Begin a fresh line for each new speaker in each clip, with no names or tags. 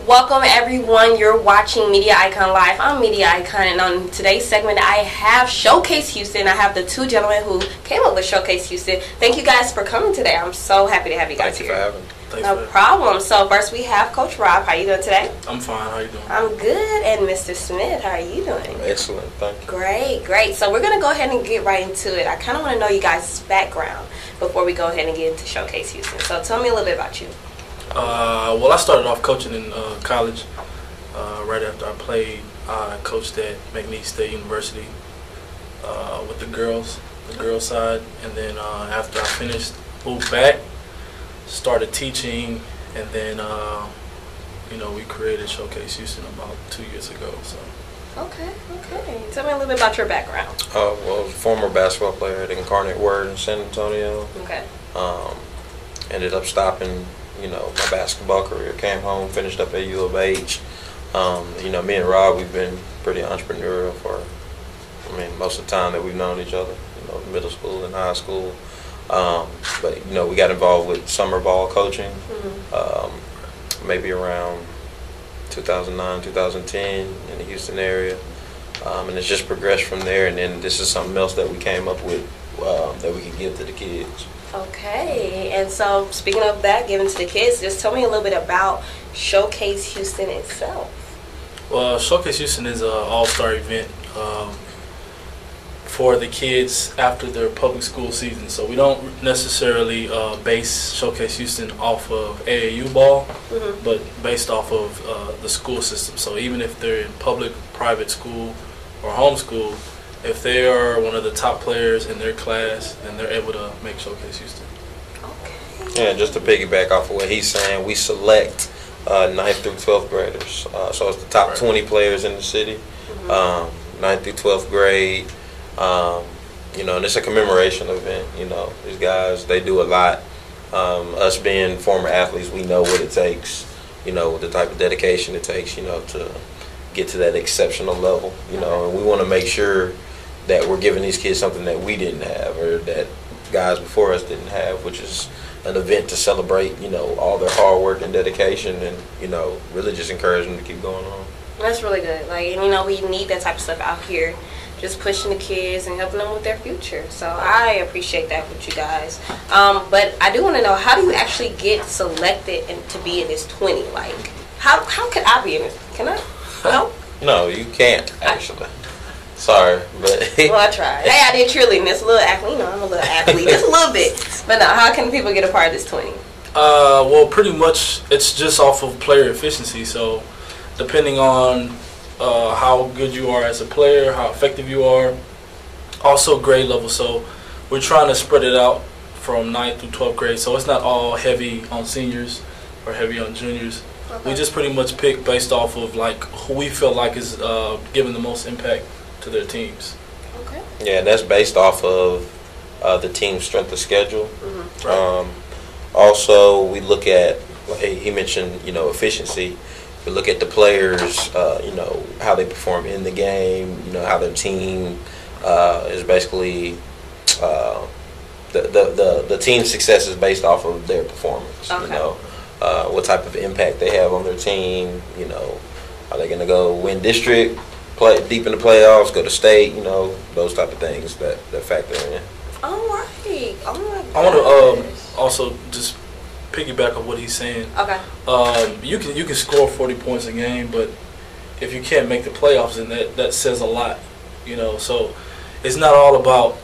Welcome everyone, you're watching Media Icon Live. I'm Media Icon, and on today's segment I have Showcase Houston. I have the two gentlemen who came up with Showcase Houston. Thank you guys for coming today. I'm so happy to have you guys here.
Thank you for having me.
No problem. So first we have Coach Rob. How you doing today?
I'm fine. How you doing?
I'm good. And Mr. Smith, how are you doing?
Excellent. Thank you.
Great. So we're going to go ahead and get right into it. I kind of want to know you guys' background before we go ahead and get into Showcase Houston. So tell me a little bit about you.
Well, I started off coaching in college. Right after I played, I coached at McNeese State University with the girls side. And then after I finished, moved back, started teaching, and then we created Showcase Houston about 2 years ago. So.
Okay. Tell me a little bit about your background.
Well, I was a former basketball player at Incarnate Word in San Antonio.
Okay.
Ended up stopping, my basketball career. Came home, finished up at U of H. Me and Rob, we've been pretty entrepreneurial for, most of the time that we've known each other. Middle school and high school. But we got involved with summer ball coaching. Maybe around 2009, 2010 in the Houston area. And it's just progressed from there, and then this is something else that we came up with that we could give to the kids.
Okay, and so speaking of that, giving to the kids, just tell me a little bit about Showcase Houston itself.
Well, Showcase Houston is an all-star event for the kids after their public school season. So we don't necessarily base Showcase Houston off of AAU ball, but based off of the school system. So even if they're in public, private school, or homeschool, if they are one of the top players in their class, then they're able to make Showcase Houston.
Okay.
Yeah, just to piggyback off of what he's saying, we select 9th through 12th graders. So it's the top 20 players in the city, 9th through 12th grade. And it's a commemoration event. These guys, they do a lot. Us being former athletes, we know what it takes, the type of dedication it takes, to get to that exceptional level, and we want to make sure that we're giving these kids something that we didn't have or that guys before us didn't have, which is an event to celebrate, all their hard work and dedication, and, really just encourage them to keep going on.
That's really good. We need that type of stuff out here, just pushing the kids and helping them with their future. So I appreciate that with you guys. But I do want to know, how do you actually get selected and to be in this 20? Like, how could I be in it? Can I? No?
No, you can't, actually. Sorry, but...
Well, I tried. Hey, I did cheerleading. That's a little athlete. I'm a little athlete. Just a little bit. But no, how can people get a part of this 20?
Well, pretty much it's just off of player efficiency. So depending on how good you are as a player, how effective you are, also grade level. So we're trying to spread it out from 9th through 12th grade. So it's not all heavy on seniors or heavy on juniors. Okay. We just pretty much pick based off of who we feel like is giving the most impact to their teams.
Okay.
Yeah, that's based off of the team's strength of schedule.
Right.
Also, we look at, he mentioned, efficiency. We look at the players, how they perform in the game, how their team is basically, the team's success is based off of their performance.
Okay.
What type of impact they have on their team, are they going to go win district, play deep in the playoffs, go to state, those type of things that factor in.
All right. Oh my goodness.
I want to also just piggyback on what he's saying.
Okay.
You can score 40 points a game, but if you can't make the playoffs, then that says a lot. So it's not all about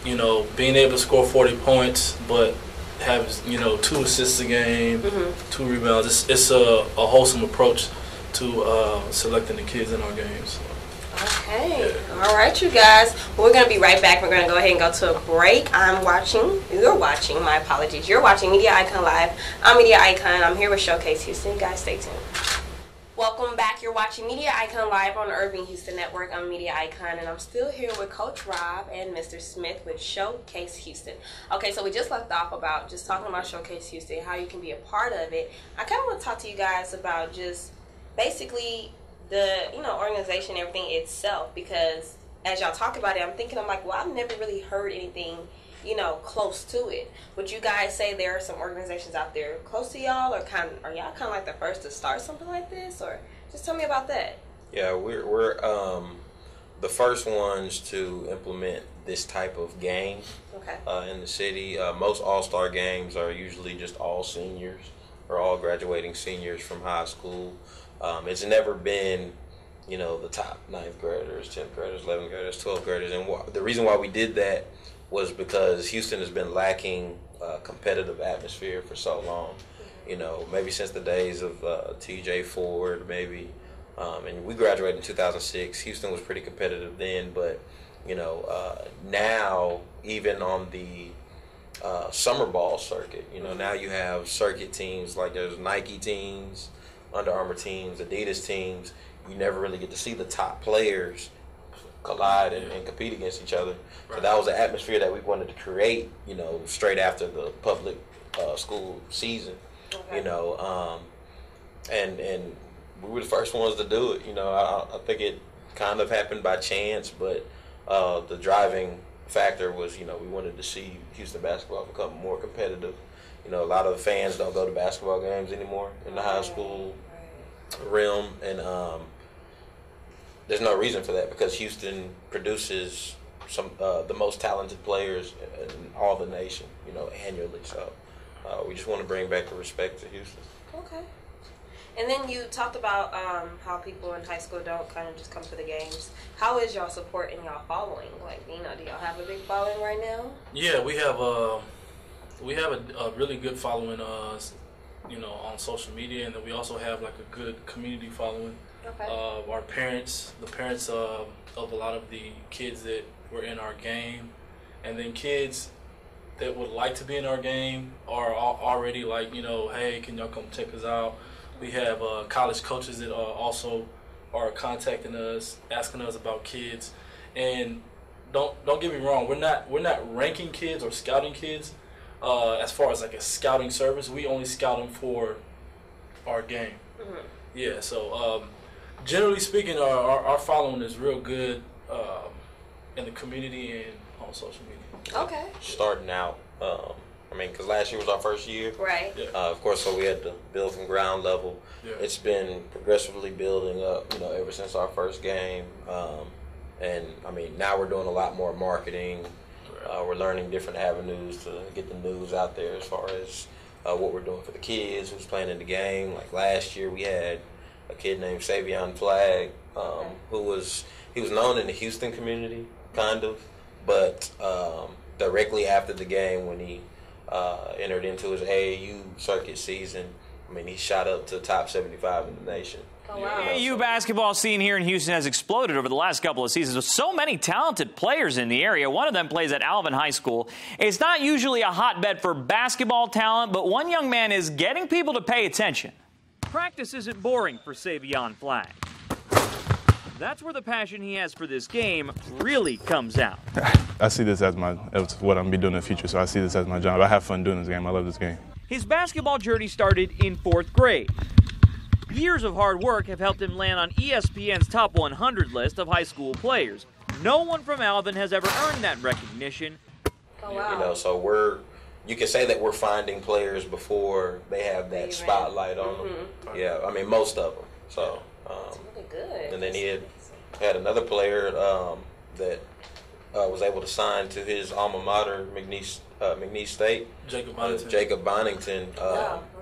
being able to score 40 points, but have 2 assists a game, 2 rebounds. It's a wholesome approach to selecting the kids in our games.
Okay.
Yeah.
All right, you guys. We're going to be right back. We're going to go ahead and go to a break. You're watching, my apologies. You're watching Media Icon Live. I'm Media Icon. I'm here with Showcase Houston. You guys, stay tuned. Welcome back. You're watching Media Icon Live on the Irving Houston Network. I'm Media Icon, and I'm still here with Coach Rob and Mr. Smith with Showcase Houston. Okay, so we just left off about just talking about Showcase Houston, how you can be a part of it. I kind of want to talk to you guys about just basically the organization, everything itself, because as y'all talk about it, I'm like, well, I've never really heard anything close to it. Would you guys say there are some organizations out there close to y'all, or are y'all kind of like the first to start something like this, or just tell me about that?
Yeah, we're the first ones to implement this type of game in the city. Most all-star games are usually just all seniors or all graduating seniors from high school. It's never been, the top 9th graders, 10th graders, 11th graders, 12th graders. And the reason why we did that was because Houston has been lacking a competitive atmosphere for so long. Maybe since the days of TJ Ford, maybe. And we graduated in 2006. Houston was pretty competitive then, but now even on the summer ball circuit, now you have circuit teams, like there's Nike teams, Under Armour teams, Adidas teams. You never really get to see the top players collide and compete against each other. Right. So that was the atmosphere that we wanted to create, straight after the public school season, and we were the first ones to do it. I think it kind of happened by chance, but the driving factor was, we wanted to see Houston basketball become more competitive. A lot of the fans don't go to basketball games anymore in the high school realm, and there's no reason for that because Houston produces some the most talented players in all the nation, annually. So we just want to bring back the respect to Houston.
Okay. And then you talked about how people in high school don't kind of just come to the games. How is y'all support and y'all following? Like, do y'all have a big following right now?
Yeah, we have a really good following, on social media, and then we also have like a good community following.
Okay.
The parents of a lot of the kids that were in our game, and then kids that would like to be in our game are already like, hey, can y'all come check us out? We have college coaches that also are contacting us, asking us about kids. And don't get me wrong, we're not ranking kids or scouting kids. As far as like a scouting service, we only scout them for our game. Mm-hmm. Yeah, so generally speaking, our following is real good in the community and on social media.
Okay.
Starting out, because last year was our first year.
Right.
Yeah.
Of course, so we had to build from ground level.
Yeah.
It's been progressively building up, ever since our first game. And now we're doing a lot more marketing. We're learning different avenues to get the news out there as far as what we're doing for the kids who's playing in the game. Like last year, we had a kid named Savion Flagg, he was known in the Houston community, kind of, but directly after the game when he entered into his AAU circuit season, he shot up to top 75 in the nation.
Oh, wow.
AAU basketball scene here in Houston has exploded over the last couple of seasons with so many talented players in the area. One of them plays at Alvin High School. It's not usually a hotbed for basketball talent, but one young man is getting people to pay attention. Practice isn't boring for Savion Flagg. That's where the passion he has for this game really comes out.
I see this as what I'm going to be doing in the future, so I see this as my job. I have fun doing this game. I love this game.
His basketball journey started in 4th grade. Years of hard work have helped him land on ESPN's top 100 list of high school players. No one from Alvin has ever earned that recognition.
Oh, wow.
So you can say that we're finding players before they have that spotlight on them. Yeah, most of them. So,
that's really good.
And then he had another player that was able to sign to his alma mater, McNeese State.
Jacob Bonington.
Jacob Bonington.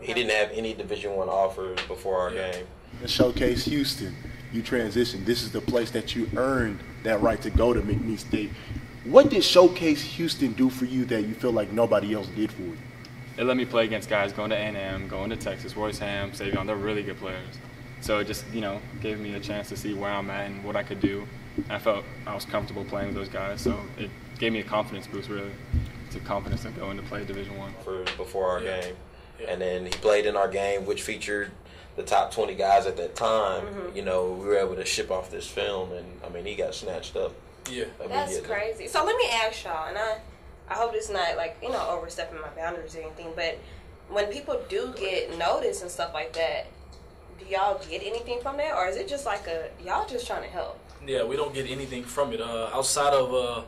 He didn't have any Division I offers before our game.
The Showcase Houston, you transitioned. This is the place that you earned that right to go to McNeese State. What did Showcase Houston do for you that you feel like nobody else did for you?
It let me play against guys going to A&M, going to Texas, Royce Ham, Savion. They're really good players. So it just, gave me a chance to see where I'm at and what I could do. I felt I was comfortable playing with those guys, so it gave me a confidence boost, really. It's a confidence to go into play Division I.
Before our game. Yeah. And then he played in our game, which featured the top 20 guys at that time. Mm-hmm. We were able to ship off this film, and, he got snatched up.
Yeah.
That's crazy. So let me ask y'all, and I hope it's not, overstepping my boundaries or anything, but when people do get noticed and stuff like that, do y'all get anything from that, or is it just like y'all just trying to help?
Yeah, we don't get anything from it. Outside of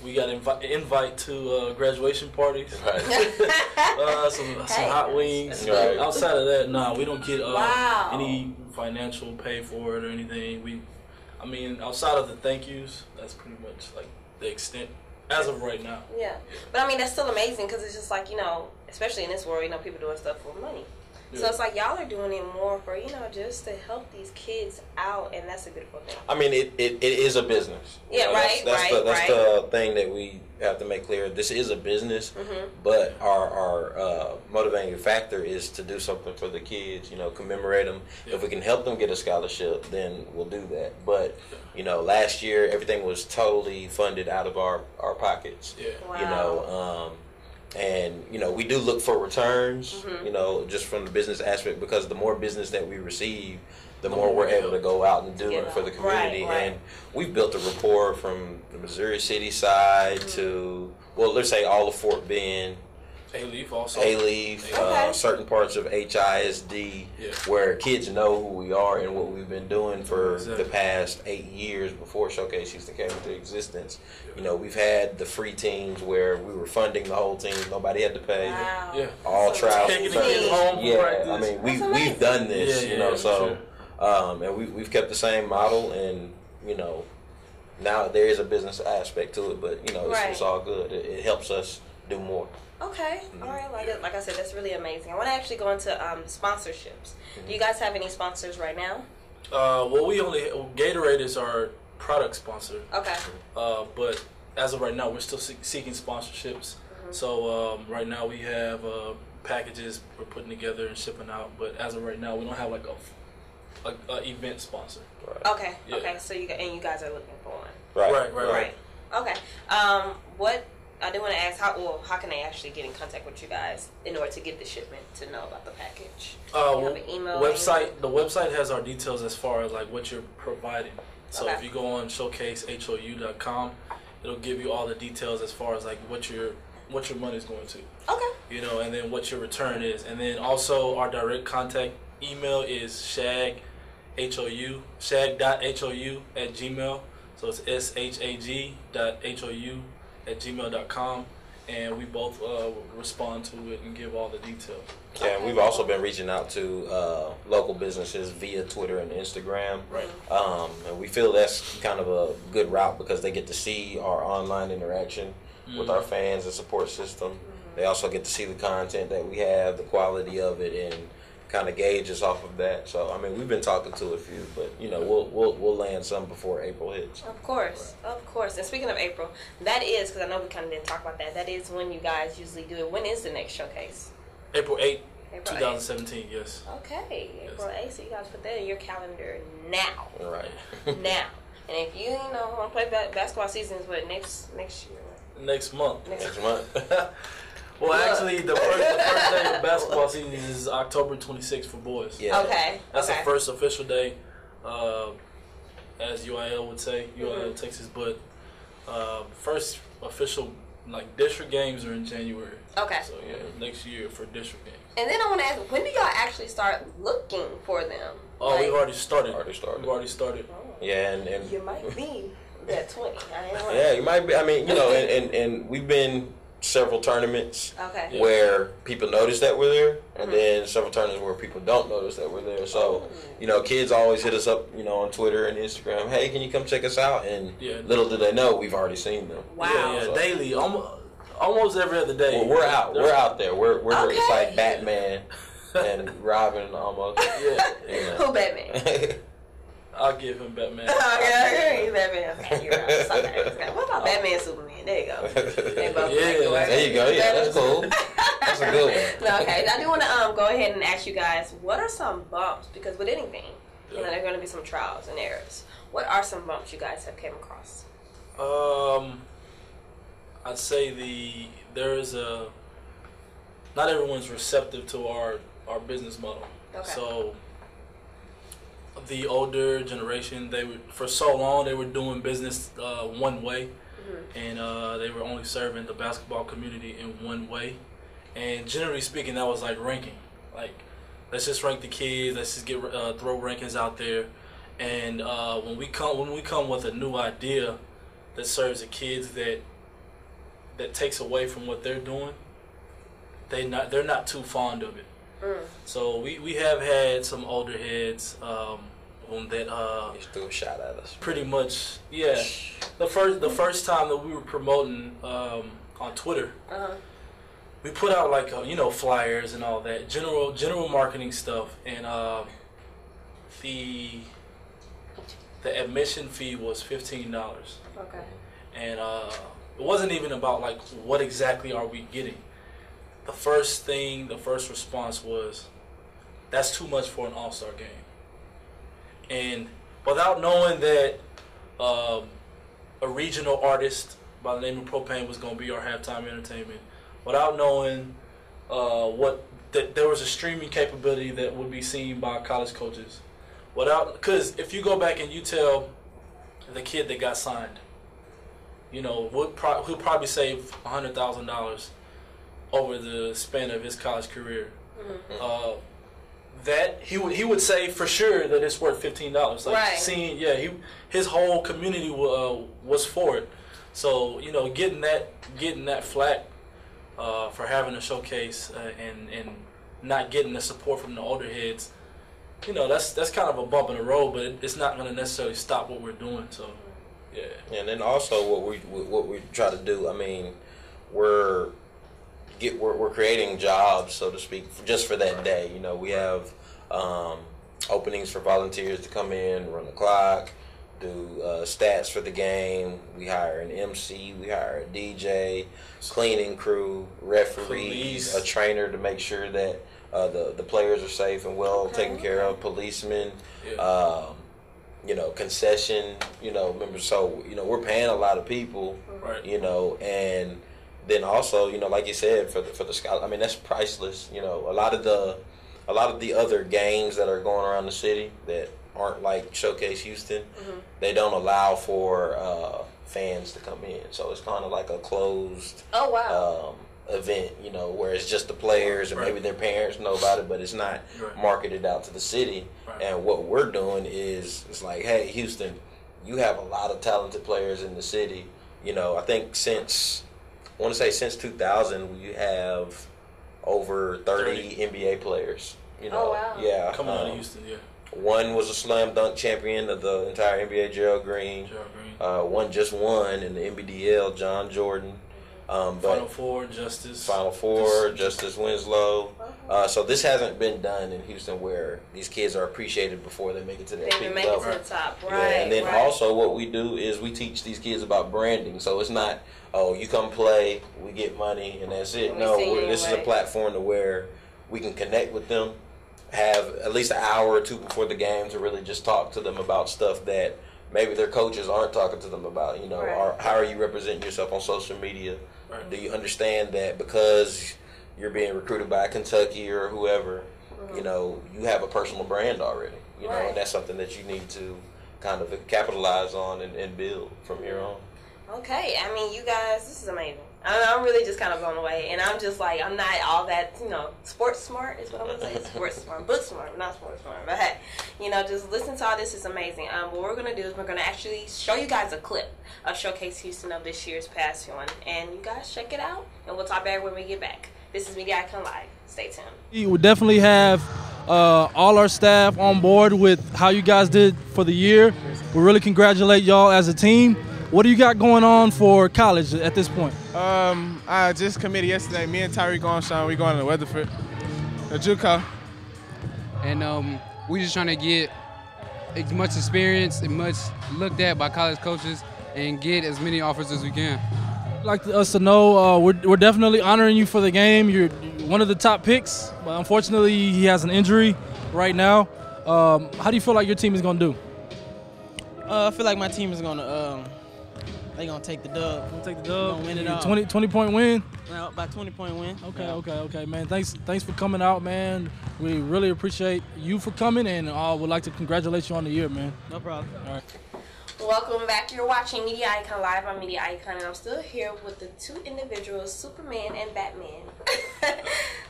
We got invite to graduation parties.
Right.
Some hot wings.
Right.
Outside of that, nah, we don't get
Wow.
any financial pay for it or anything. Outside of the thank yous, that's pretty much like the extent as of right now.
Yeah. But I mean, that's still amazing because it's just like, especially in this world, people doing stuff for money.
Yeah.
So it's like y'all are doing it more for, just to help these kids out, and that's a beautiful thing.
I mean, it is a business.
Yeah, right,
That's the thing that we have to make clear. This is a business, but our motivating factor is to do something for the kids, commemorate them.
Yeah.
If we can help them get a scholarship, then we'll do that. But, last year, everything was totally funded out of our pockets.
Yeah.
Wow.
And we do look for returns, just from the business aspect, because the more business that we receive, the more we're able to go out and do it for the community.
Right.
And we've built a rapport from the Missouri City side to, let's say all of Fort Bend,
A-Leaf also.
A-Leaf,
Okay.
certain parts of HISD, where kids know who we are and what we've been doing for the past 8 years before Showcase Houston came into existence. We've had the free teams where we were funding the whole team. Nobody had to pay.
Wow.
Yeah.
All
So
travel.
Taking the kids home for practice.
I mean,
That's
we've done this,
Yeah,
so and we've kept the same model, and now there is a business aspect to it, but it's all good. It helps us do more.
Okay. All right. Like I said, that's really amazing. I want to actually go into sponsorships. Do you guys have any sponsors right now?
Gatorade is our product sponsor.
Okay.
But as of right now, we're still seeking sponsorships. So right now we have packages we're putting together and shipping out. But as of right now, we don't have like a event sponsor.
Right.
Okay.
Yeah.
Okay. So you guys are looking for one.
Right.
Okay. What I do want to ask, how can they actually get in contact with you guys in order to get the shipment to know about the package? You have an email?
Website. The website has our details as far as like what you're providing. So
Okay.
if you go on showcasehou.com, it'll give you all the details as far as like what your money is going to.
Okay.
And then what your return is, and then also our direct contact email is shag.hou@gmail. So it's shag.hou@gmail.com, and we both respond to it and give all the details.
Yeah, we've also been reaching out to local businesses via Twitter and Instagram.
Right.
And we feel that's kind of a good route because they get to see our online interaction with our fans and support system. They also get to see the content that we have, the quality of it, and kind of gauge us off of that. So I mean, we've been talking to a few, but we'll land some before April hits.
Of course. And speaking of April, that is, because I know we kind of didn't talk about that. That is when you guys usually do it. When is the next showcase?
April 8th,
April
2017. Yes.
Okay, April 8th. So you guys put that in your calendar now.
Right.
Now. And if you want to play basketball seasons, what next year?
Next month.
Next month.
Well, actually, the first day of basketball season is October 26th for boys.
Yeah.
Okay.
That's the first official day, as UIL would say, UIL Texas. But first official district games are in January.
Okay.
So next year for district games.
And then I want to ask, when do y'all actually start looking for them?
Oh, we've already started.
Started.
We've already started.
Yeah, and
You might be that 20.
yeah, you might be. I mean, and we've been several tournaments
Okay.
where people notice that we're there, and then several tournaments where people don't notice that we're there. So, kids always hit us up, on Twitter and Instagram. Hey, can you come check us out? And little do they know, we've already seen them.
Wow.
Yeah, daily, almost every other day.
Well, we're out. We're out there. We're
Okay.
It's like Batman and Robin almost.
Yeah.
Who Batman?
I'll give him Batman.
Okay, Batman. Okay, you're right. Okay. What about Batman and Superman? There you go. They both
Yeah,
there
you go. Yeah, that's cool. That's a good one.
No, okay, I do want to go ahead and ask you guys, what are some bumps? Because with anything, there are going to be some trials and errors. What are some bumps you guys have came across?
I'd say not everyone's receptive to our business model.
Okay.
So the older generation, for so long they were doing business one way, and they were only serving the basketball community in one way. And generally speaking, that was like ranking. Like, let's just rank the kids. Let's just throw rankings out there. And when we come with a new idea that serves the kids that that takes away from what they're doing, they're not too fond of it. So we have had some older heads on that
Just threw a shot at us.
pretty much, yeah. The first time that we were promoting on Twitter, we put out like flyers and all that general marketing stuff, and the admission fee was $15.
Okay.
And it wasn't even about like what exactly are we getting. The first response was, that's too much for an all-star game. And without knowing that a regional artist by the name of Propane was going to be our halftime entertainment, without knowing that there was a streaming capability that would be seen by college coaches, because if you go back and you tell the kid that got signed, he'll probably save $100,000 over the span of his college career. That he would say for sure that it's worth $15. Like
right.
His whole community was for it. So getting that flack for having a showcase and not getting the support from the older heads, that's kind of a bump in the road, but it's not going to necessarily stop what we're doing. So yeah.
And then also what we try to do, I mean, we're creating jobs, so to speak, just for that day. We have openings for volunteers to come in, run the clock, do stats for the game. We hire an MC, we hire a DJ, cleaning crew, referees, a trainer to make sure that the players are safe and well taken care of, policemen, concession, members. So, we're paying a lot of people,
right.
And then also, like you said, for the scholar, I mean, that's priceless. A lot of the other games that are going around the city that aren't like Showcase Houston, they don't allow for fans to come in. So it's kind of like a closed event, where it's just the players and maybe their parents know about it, but it's not marketed out to the city. Right. And what we're doing is, it's like, hey, Houston, you have a lot of talented players in the city. I think since 2000, we have over 30 NBA players. Yeah,
coming out of Houston. Yeah,
one was a slam dunk champion of the entire NBA, Gerald Green. One just won in the NBDL, John Jordan.
Final Four, Justice
Winslow. So this hasn't been done in Houston, where these kids are appreciated before they make it to that peak level.
They make it to the top, right?
Yeah, and then also what we do is we teach these kids about branding. So it's not, you come play, we get money, and that's it. This is a platform to where we can connect with them, have at least an hour or two before the game to really just talk to them about stuff that maybe their coaches aren't talking to them about. Or how are you representing yourself on social media? Right. Do you understand that because you're being recruited by Kentucky or whoever, you have a personal brand already, and that's something that you need to kind of capitalize on and build from here on.
Okay, I mean, you guys, this is amazing. I'm really just kind of blown away, and I'm just like, I'm not all that, sports smart is what I'm going to say. Sports smart, book smart, not sports smart. But hey, just listen to all this is amazing. What we're going to do is we're going to actually show you guys a clip of Showcase Houston of this year's past one, and you guys check it out, and we'll talk about it when we get back. This is Media Icon Live. Stay tuned.
We will definitely have all our staff on board with how you guys did for the year. We really congratulate y'all as a team. What do you got going on for college at this point?
I just committed yesterday. Me and Tyreek Armstrong, we going to Weatherford, the JUCO.
And we just trying to get as much experience and much looked at by college coaches and get as many offers as we can.
I'd like us to know we're definitely honoring you for the game. You're one of the top picks, but unfortunately he has an injury right now. How do you feel like your team is going to do?
I feel like my team is going to they're going to take the dub.
Take the dub.
Gonna win it all.
20-point win?
Well, by 20-point win.
Okay, man. Thanks for coming out, man. We really appreciate you for coming, and would like to congratulate you on the year, man.
No problem.
All right.
Welcome back. You're watching Media Icon Live. I'm Media Icon, and I'm still here with the two individuals, Superman and Batman,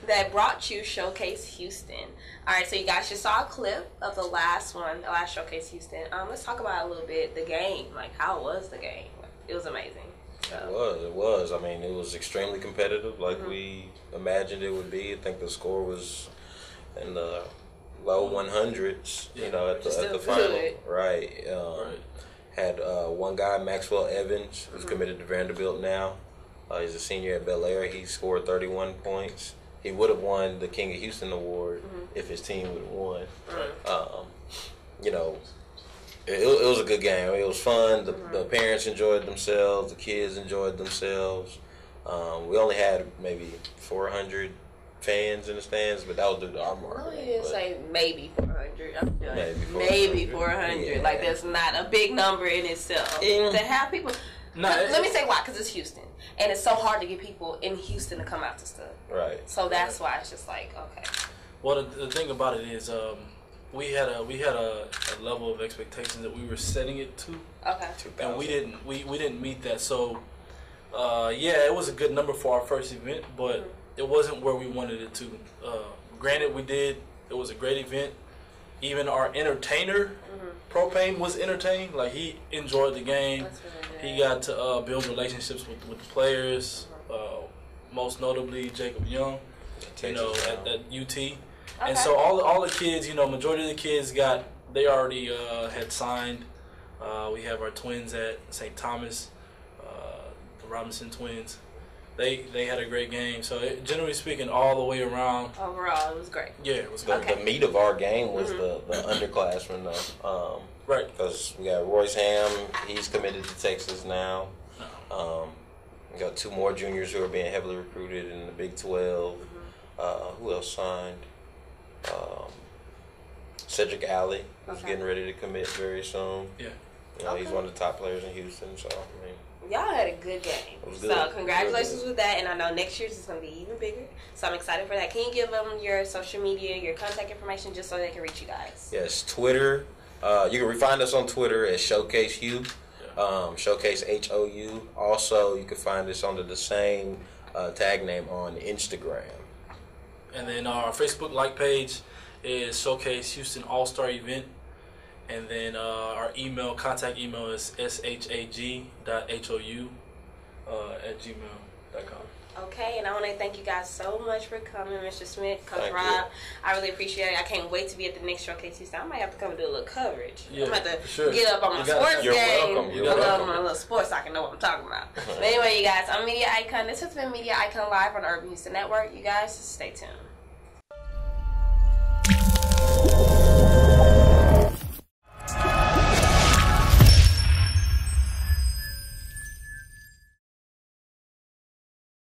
that brought you Showcase Houston. All right, so you guys just saw a clip of the last Showcase Houston. Let's talk about a little bit the game. Like, how was the game? It was amazing. So.
It was. I mean, it was extremely competitive, like we imagined it would be. I think the score was in the low 100s, you know, at the final. Right. Had one guy, Maxwell Evans, who's committed to Vanderbilt now. He's a senior at Bel Air. He scored 31 points. He would have won the King of Houston award if his team would have won. You know, it was a good game. It was fun. The parents enjoyed themselves. The kids enjoyed themselves. We only had maybe 400 fans in the stands, but that was due to our market.
I didn't say maybe 400. I'm done.
Maybe
400.
Yeah.
Like, that's not a big number in itself. To have people... let me say why, because it's Houston. And it's so hard to get people in Houston to come out to stuff.
Right.
So that's why it's just like, okay.
Well, the thing about it is, we had a level of expectations that we were setting it to.
Okay.
And we didn't meet that. So, yeah, it was a good number for our first event, but it wasn't where we wanted it to. Granted, it was a great event. Even our entertainer, Propane, was entertained. Like, he enjoyed the game. He got to build relationships with the players, most notably Jacob Young, at UT. And so all the kids, majority of the kids they already had signed. We have our twins at St. Thomas, the Robinson twins. They had a great game. So generally speaking, all the way around.
Overall, it was great.
Yeah, it was
good. The meat of our game was the underclassmen, though.
Right.
Because we got Royce Ham. He's committed to Texas now. We got 2 more juniors who are being heavily recruited in the Big 12. Who else signed? Cedric Alley, who's getting ready to commit very soon.
Yeah.
He's one of the top players in Houston. So, I mean,
y'all had a good game. So congratulations with that, and I know next year's is going to be even bigger. So I'm excited for that. Can you give them your social media, your contact information, just so they can reach you guys?
Yes, Twitter. You can find us on Twitter at Showcase Hugh, Showcase HOU. Also, you can find us under the same tag name on Instagram.
And then our Facebook like page is Showcase Houston All-Star Event. And then our contact email is shag.hou@gmail.com.
Okay, and I want to thank you guys so much for coming, Mr. Smith, Coach Rob. I really appreciate it. I can't wait to be at the next Showcase Houston. I might have to come and do a little coverage.
Yeah,
I'm going to have to get up on my sports game. I love my little sports so I can know what I'm talking about. But anyway, you guys, I'm Media Icon. This has been Media Icon Live on the Urban Houston Network. You guys, stay tuned.